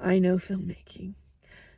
I know filmmaking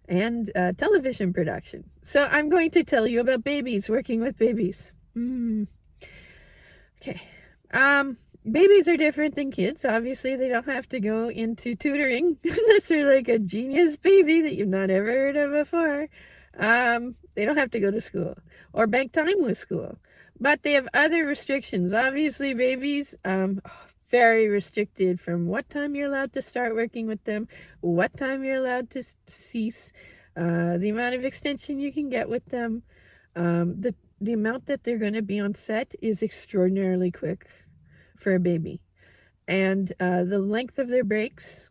and television production. So I'm going to tell you about babies, working with babies. Okay. Babies are different than kids. Obviously, they don't have to go into tutoring unless they're like a genius baby that you've not ever heard of before. They don't have to go to school or bank time with school, but they have other restrictions. Obviously, babies, very restricted from what time you're allowed to start working with them, what time you're allowed to cease, the amount of extension you can get with them. The amount that they're going to be on set is extraordinarily quick for a baby, and the length of their breaks.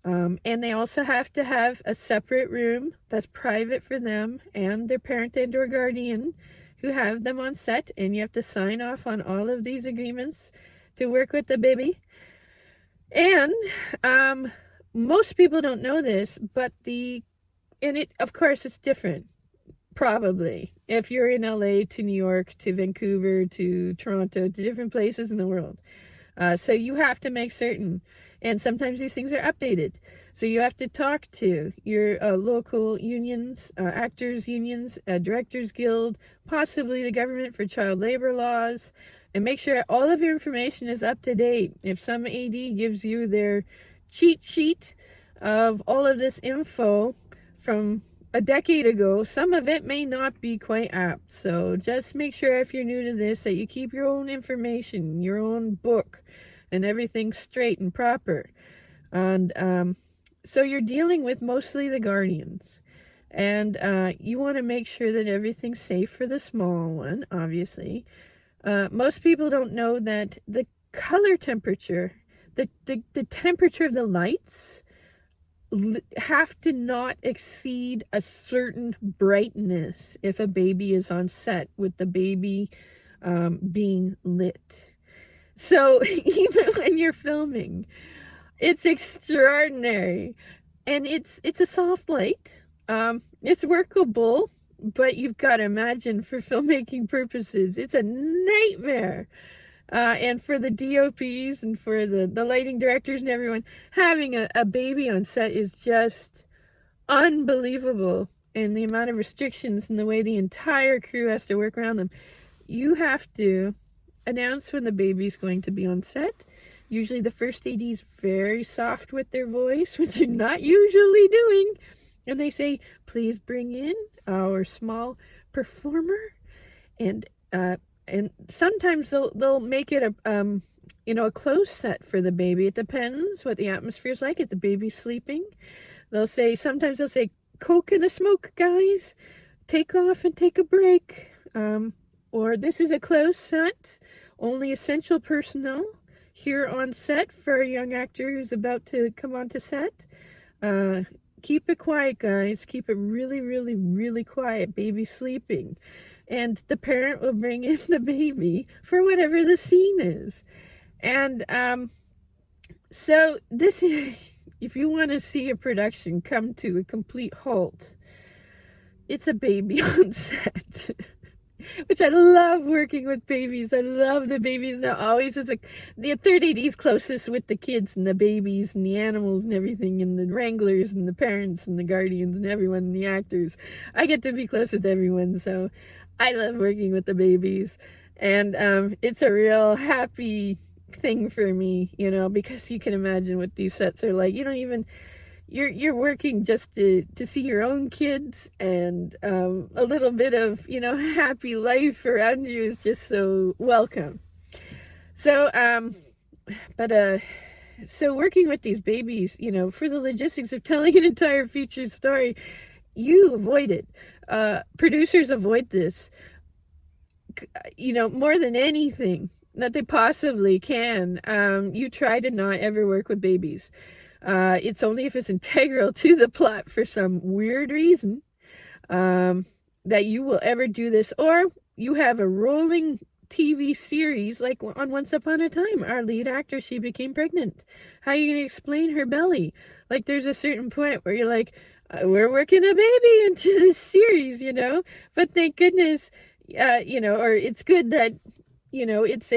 And they also have to have a separate room that's private for them and their parent and or guardian who have them on set, and you have to sign off on all of these agreements to work with the baby. And most people don't know this, but of course it's different, probably, if you're in LA to New York to Vancouver to Toronto to different places in the world. So you have to make certain, and sometimes these things are updated. So you have to talk to your local unions, actors unions, directors guild, possibly the government for child labor laws, and make sure all of your information is up to date. If some AD gives you their cheat sheet of all of this info from a decade ago, some of it may not be quite apt. So just make sure, if you're new to this, that you keep your own information, your own book, and everything straight and proper. And so you're dealing with mostly the guardians, and you want to make sure that everything's safe for the small one, obviously. Most people don't know that the color temperature, the temperature of the lights have to not exceed a certain brightness if a baby is on set with the baby being lit. So even when you're filming, it's extraordinary, and it's a soft light. It's workable, but you've got to imagine, for filmmaking purposes, it's a nightmare. And for the DOPs and for the lighting directors and everyone, having a baby on set is just unbelievable. And the amount of restrictions and the way the entire crew has to work around them. You have to announce when the baby's going to be on set. Usually the first AD is very soft with their voice, which you're not usually doing. And they say, please bring in our small performer. And sometimes they'll make it a closed set for the baby. It depends what the atmosphere's like. If the baby's sleeping, sometimes they'll say, Coke and a smoke, guys. Take off and take a break. Or this is a closed set. Only essential personnel here on set for a young actor who's about to come onto set. Keep it quiet, guys. Keep it really, really, really quiet. Baby's sleeping. And the parent will bring in the baby for whatever the scene is. And so this is, if you want to see a production come to a complete halt, it's a baby on set. Which I love working with babies. I love the babies. Now, always it's like the third AD is closest with the kids and the babies and the animals and everything, and the wranglers and the parents and the guardians and everyone and the actors. I get to be close with everyone, so I love working with the babies. And it's a real happy thing for me, because you can imagine what these sets are like. You don't even... You're working just to see your own kids, and a little bit of, happy life around you is just so welcome. So, so working with these babies, for the logistics of telling an entire feature story, you avoid it. Producers avoid this, more than anything that they possibly can. You try to not ever work with babies. It's only if it's integral to the plot for some weird reason that you will ever do this. Or you have a rolling TV series like on Once Upon a Time. Our lead actor, she became pregnant. How are you going to explain her belly? Like, there's a certain point where you're like, we're working a baby into this series, But thank goodness, or it's good that, it's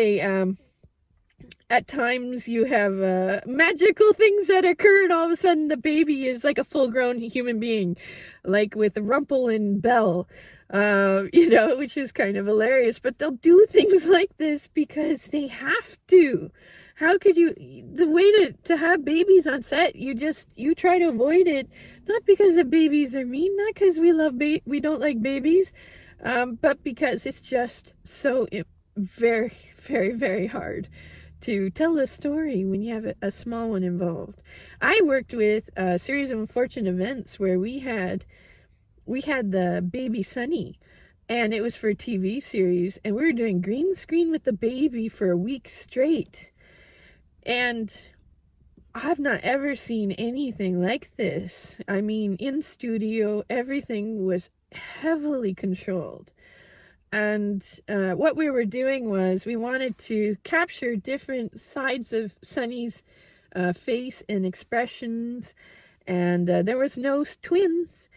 at times you have magical things that occur, and all of a sudden the baby is like a full-grown human being, like with Rumple and Belle, which is kind of hilarious. But they'll do things like this because they have to. How could you? The way to have babies on set, you try to avoid it, not because the babies are mean, not because we don't like babies, but because it's just so very, very, very hard to tell a story when you have a small one involved. I worked with a series of unfortunate events where we had the baby Sunny, and it was for a TV series, and we were doing green screen with the baby for a week straight. And I've not ever seen anything like this. I mean, in studio, everything was heavily controlled. And what we were doing was we wanted to capture different sides of Sunny's face and expressions. And there was no twins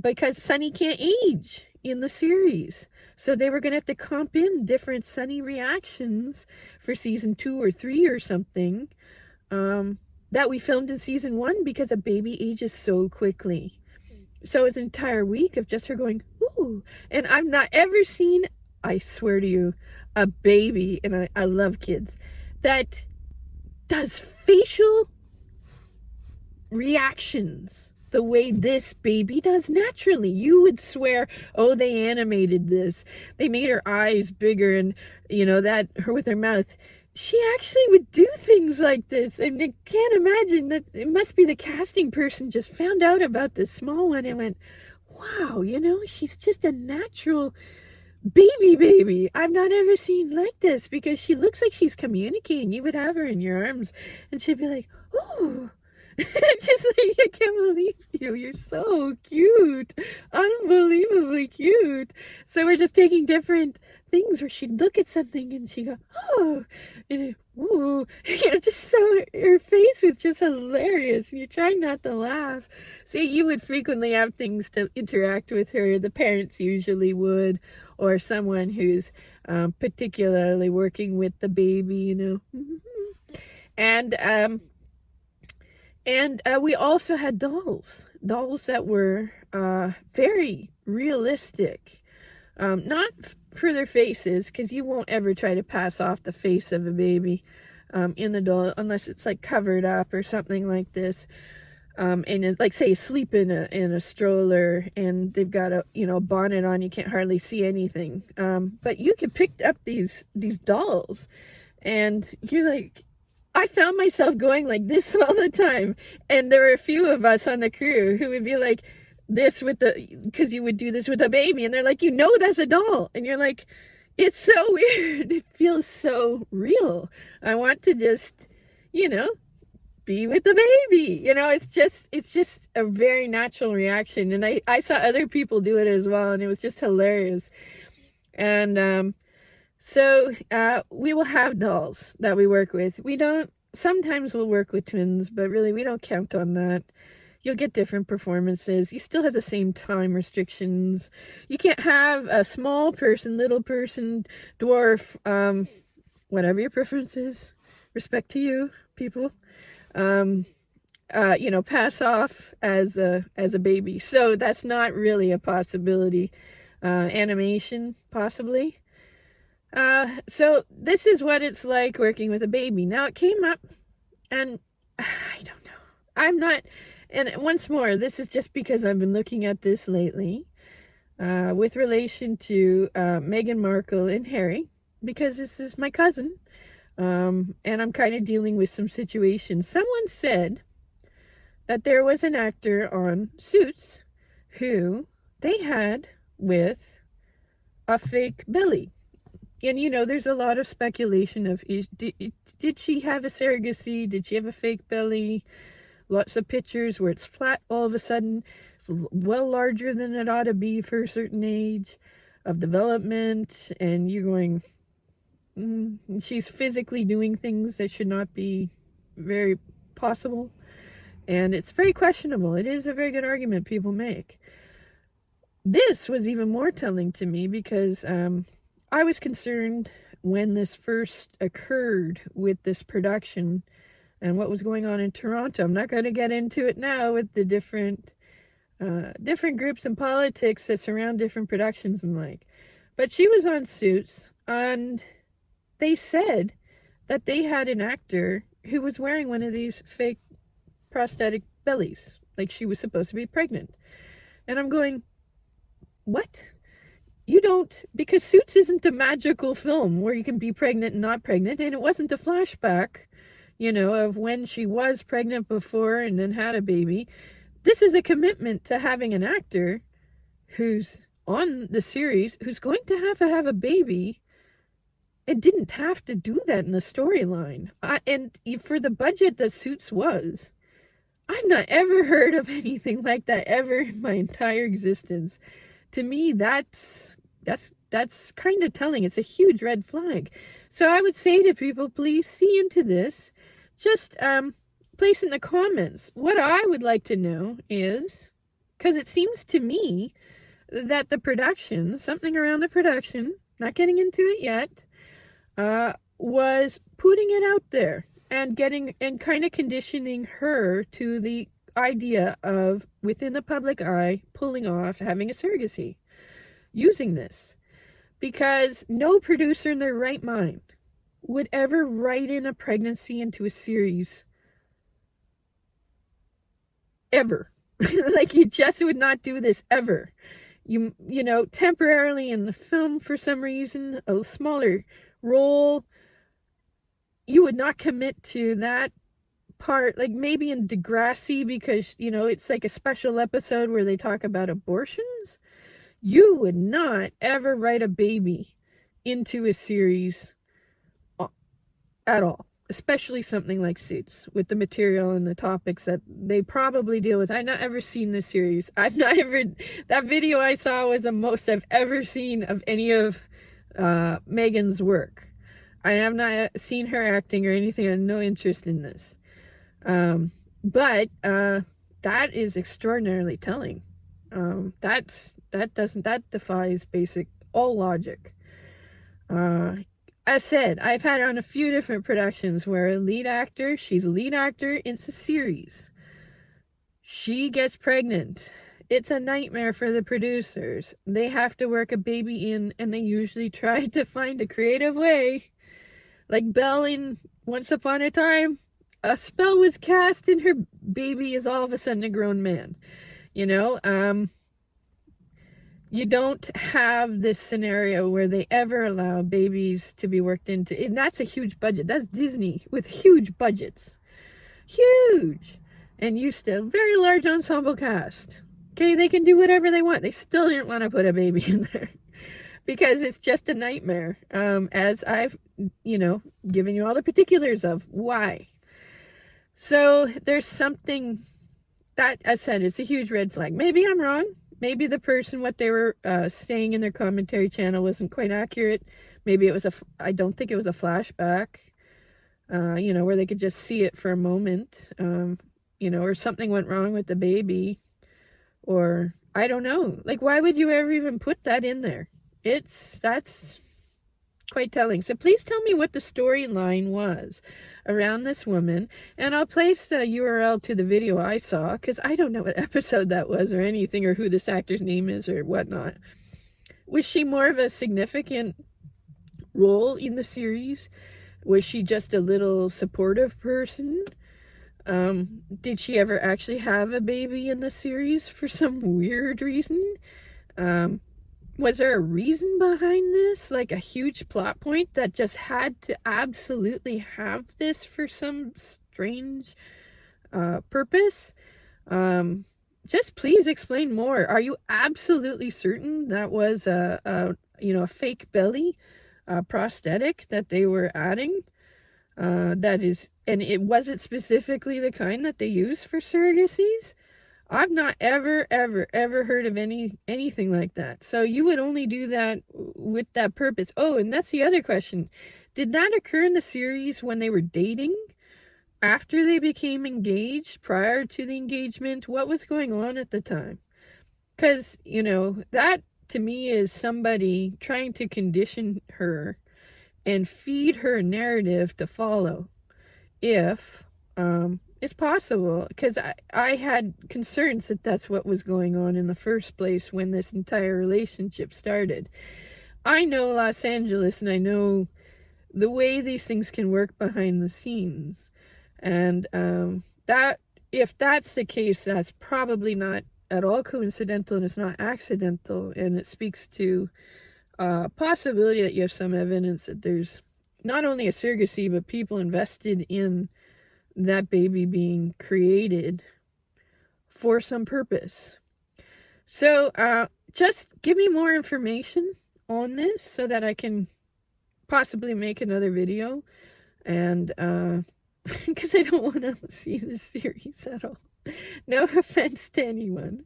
because Sunny can't age in the series. So they were going to have to comp in different Sunny reactions for season 2 or 3 or something that we filmed in season 1 because a baby ages so quickly. So it's an entire week of just her going, ooh. And I've not ever seen, I swear to you, a baby, and I love kids, that does facial reactions the way this baby does naturally. You would swear, oh, they animated this. They made her eyes bigger and, that her with her mouth. She actually would do things like this. And I can't imagine that. It must be the casting person just found out about this small one and went, wow, she's just a natural baby. I've not ever seen like this, because she looks like she's communicating. You would have her in your arms and she'd be like, ooh. Just like, I can't believe you. You're so cute. Unbelievably cute. So we're just taking different things where she'd look at something and she'd go, oh, and ooh. Just so her face was just hilarious. And you're trying not to laugh. So you would frequently have things to interact with her. The parents usually would, or someone who's particularly working with the baby, And we also had dolls that were very realistic. Not for their faces, because you won't ever try to pass off the face of a baby in the doll unless it's like covered up or something like this. And it, like, say, sleep in a stroller and they've got a bonnet on, you can't hardly see anything. But you could pick up these dolls, and you're like, I found myself going like this all the time. And there were a few of us on the crew who would be like this because you would do this with a baby. And they're like, that's a doll. And you're like, it's so weird. It feels so real. I want to just, be with the baby. It's just a very natural reaction. And I saw other people do it as well. And it was just hilarious. And, So we will have dolls that we work with. Sometimes we'll work with twins, but really we don't count on that. You'll get different performances. You still have the same time restrictions. You can't have a small person, little person, dwarf, whatever your preference is. Respect to you, people. Pass off as a baby. So that's not really a possibility. Animation, possibly. So this is what it's like working with a baby. Now, it came up, and I don't know. And once more, this is just because I've been looking at this lately, with relation to Meghan Markle and Harry, because this is my cousin, and I'm kind of dealing with some situations. Someone said that there was an actor on Suits who they had with a fake belly. And, there's a lot of speculation of, did she have a surrogacy? Did she have a fake belly? Lots of pictures where it's flat all of a sudden. It's well larger than it ought to be for a certain age of development. And you're going, she's physically doing things that should not be very possible. And it's very questionable. It is a very good argument people make. This was even more telling to me because I was concerned when this first occurred with this production and what was going on in Toronto. I'm not going to get into it now with the different groups and politics that surround different productions and like. But she was on Suits, and they said that they had an actor who was wearing one of these fake prosthetic bellies, like she was supposed to be pregnant. And I'm going, what? You don't, because Suits isn't a magical film where you can be pregnant and not pregnant, and it wasn't a flashback, of when she was pregnant before and then had a baby. This is a commitment to having an actor who's on the series, who's going to have a baby. It didn't have to do that in the storyline. And for the budget that Suits was, I've not ever heard of anything like that ever in my entire existence. To me, that's kind of telling. It's a huge red flag. So I would say to people, please see into this. Just place in the comments what I would like to know is, because it seems to me that the production, something around the production, not getting into it yet, was putting it out there and kind of conditioning her to the idea of, within the public eye, pulling off having a surrogacy, using this. Because no producer in their right mind would ever write in a pregnancy into a series. Ever. Like, you just would not do this ever. You temporarily in the film, for some reason, a smaller role, you would not commit to that part. Like maybe in Degrassi, because it's like a special episode where they talk about abortions. You would not ever write a baby into a series at all, especially something like Suits, with the material and the topics that they probably deal with. I've not ever seen this series. That video I saw was the most I've ever seen of any of Megan's work. I have not seen her acting or anything. I have no interest in this. But that is extraordinarily telling. That defies all logic. As said, I've had on a few different productions where she's a lead actor in a series. She gets pregnant. It's a nightmare for the producers. They have to work a baby in, and they usually try to find a creative way. Like Belle in Once Upon a Time, a spell was cast and her baby is all of a sudden a grown man. You don't have this scenario where they ever allow babies to be worked into. And that's a huge budget. That's Disney with huge budgets. Huge. And used to very large ensemble cast. Okay, they can do whatever they want. They still didn't want to put a baby in there. Because it's just a nightmare. As I've, given you all the particulars of why. So there's something that, as I said, it's a huge red flag. Maybe I'm wrong. Maybe the person, what they were saying in their commentary channel wasn't quite accurate. Maybe it was I don't think it was a flashback, where they could just see it for a moment, or something went wrong with the baby, or I don't know. Like, why would you ever even put that in there? That's quite telling. So please tell me what the storyline was around this woman, and I'll place the URL to the video I saw, because I don't know what episode that was or anything, or who this actor's name is or whatnot. Was she more of a significant role in the series? Was she just a little supportive person? Did she ever actually have a baby in the series for some weird reason? Was there a reason behind this? Like a huge plot point that just had to absolutely have this for some strange purpose? Just please explain more. Are you absolutely certain that was a fake belly prosthetic that they were adding? And it wasn't specifically the kind that they use for surrogacies? I've not ever heard of anything like that. So you would only do that with that purpose. Oh, and that's the other question. Did that occur in the series when they were dating? After they became engaged? Prior to the engagement? What was going on at the time? Because, that to me is somebody trying to condition her and feed her a narrative to follow if it's possible, because I had concerns that that's what was going on in the first place when this entire relationship started. I know Los Angeles, and I know the way these things can work behind the scenes, and that if that's the case, that's probably not at all coincidental, and it's not accidental, and it speaks to possibility that you have some evidence that there's not only a surrogacy, but people invested in that baby being created for some purpose. So just give me more information on this so that I can possibly make another video, and because I don't want to see this series at all. No offense to anyone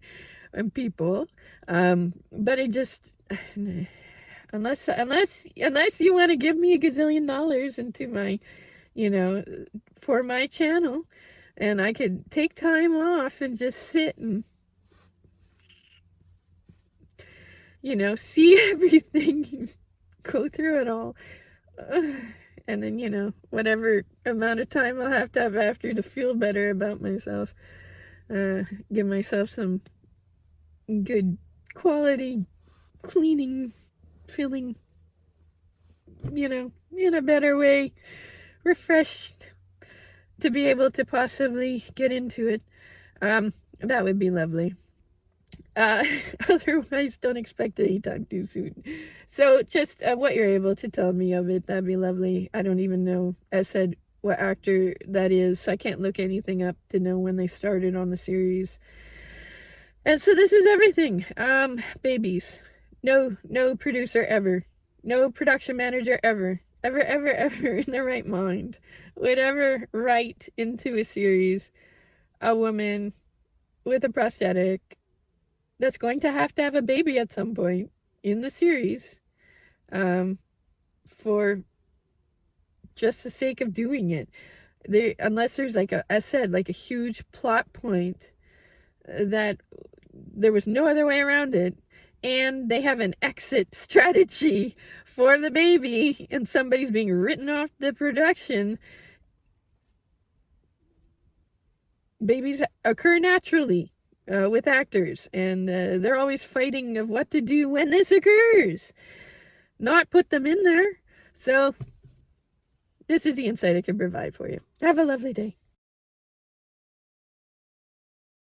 and people, but I just unless you want to give me $1 gazillion into my, for my channel, and I could take time off and just sit and see everything, go through it all, and then whatever amount of time I'll have to have after to feel better about myself, give myself some good quality cleaning, feeling, in a better way, refreshed, to be able to possibly get into it. That would be lovely. Otherwise, don't expect it anytime too soon. So just what you're able to tell me of it, that'd be lovely. I don't even know, as said, what actor that is, so I can't look anything up to know when they started on the series. And so this is everything. Babies. No producer ever. No production manager ever in their right mind would ever write into a series a woman with a prosthetic that's going to have a baby at some point in the series, for just the sake of doing it. Unless there's like a huge plot point that there was no other way around it, and they have an exit strategy for the baby, and somebody's being written off the production. Babies occur naturally with actors, and they're always fighting of what to do when this occurs, not put them in there. So this is the insight I can provide for you. Have a lovely day.